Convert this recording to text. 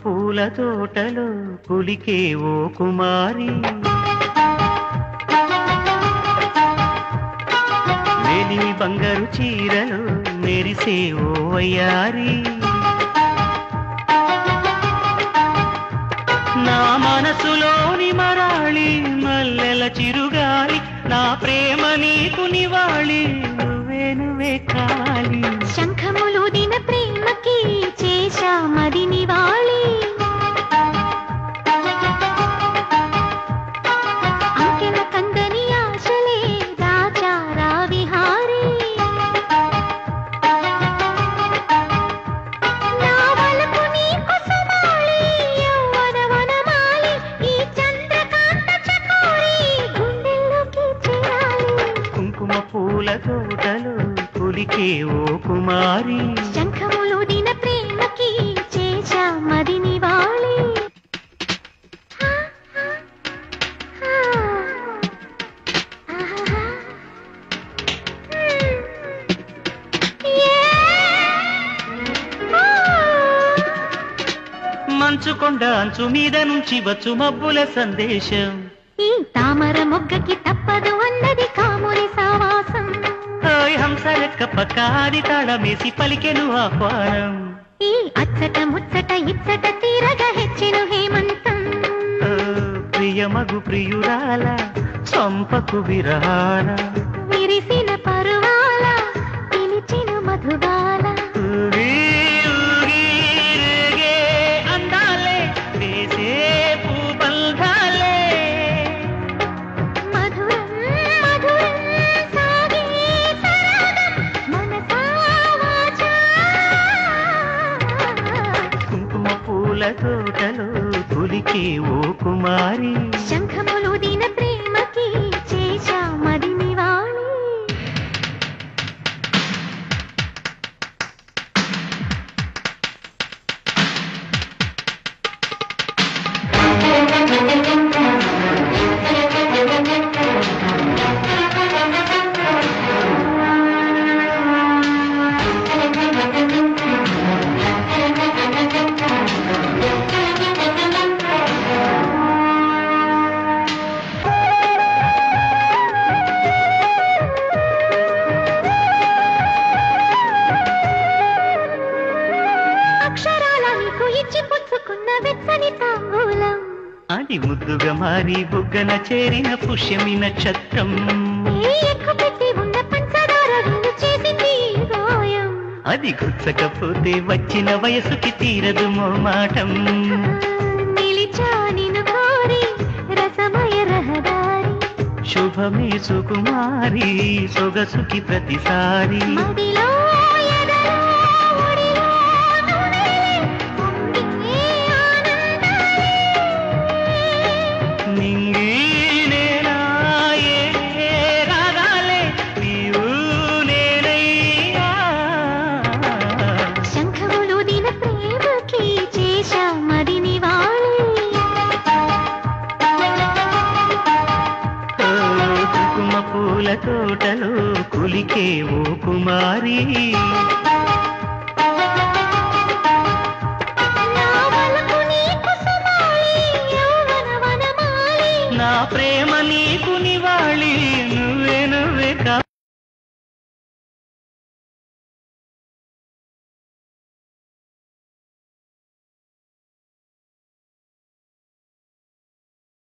పూల తోటలో కులికే ఓ కుమారి వేలి బంగారు చీరలో మెరిసే ఓ వయ్యారి నా మనసులోని మరాళి మల్లెల చిరుగాలి నా ప్రేమ నీకు నివాళి నువ్వే నువ్వే కాలి శంఖములుదిన ప్రేమకి చేశా మది నివాళి అంకెల కందని ఆశలే దాచారా విహారీ నా వలపు నీకు సుమాలి యౌవన వనమాలి ఈ చంద్రకాంత చకోరి గుండెల్లోకి చేరాలి కుంకుమ పూల తోటలో కులికే ఓ కుమారి శంఖములుదిన ప్రేమకి చేశా మది నివాళి మంచుకొండ అంచు మీద నుంచి వచ్చు మబ్బుల సందేశం ఈ తామర మొగ్గకి తప్పదు అన్నది కాముని సావాసం ఓయ్ హంసలెక్క పక్కాది తాళమేసి పలికెను ఆహ్వానం ఈ అచ్చట ముచ్చట ఇచ్చట తీరగా హెచ్చెను హేమంతం ఓ ప్రియమగు ప్రియురాల సంపకు విరాల విరిసిన పరువాల పిలిచెను మధుబాల ఊగి ఊగి రేగే అందాలే వేసే పూబంధాలే మధురం మధురం సాగే సరాగం మనసా వాచా కుంకుమ పూల తోటలో కులికే ఓ కుమారి శంఖములుదిన ప్రేమకి చేశా మది నివాళి అక్షరాల నీకు ఇచ్చి పుచ్చుకున్న వెచ్చని తాంబూలం అది ముద్దుగా మారి బుగ్గన చేరిన పుష్యమి నక్షత్రం ఏ ఎక్కు పెట్టి ఉన్న పంచదార విందు చేసింది ఈ గాయం అది గుచ్చకపోతే వచ్చిన వయసుకి తీరదు మోమాటం నిలిచా నిన్ను కోరి రసమయ రహదారి శుభమే సుకుమారి సొగసుకి ప్రతిసారి మదిలో ఎదలో ఒడిలో నువ్వే పొంగే ఆనందాలే నింగి నేలా ఏ రాగాలే నీవు నేనయ్యా శంఖములుదిన ప్రేమకి చేశా మది నివాళి ఓ కుంకుమ పూల తోటలో కులికే ఓ కుమారి నా వలపు నీకు సుమాలి యౌవన వనమాలి నా ప్రేమ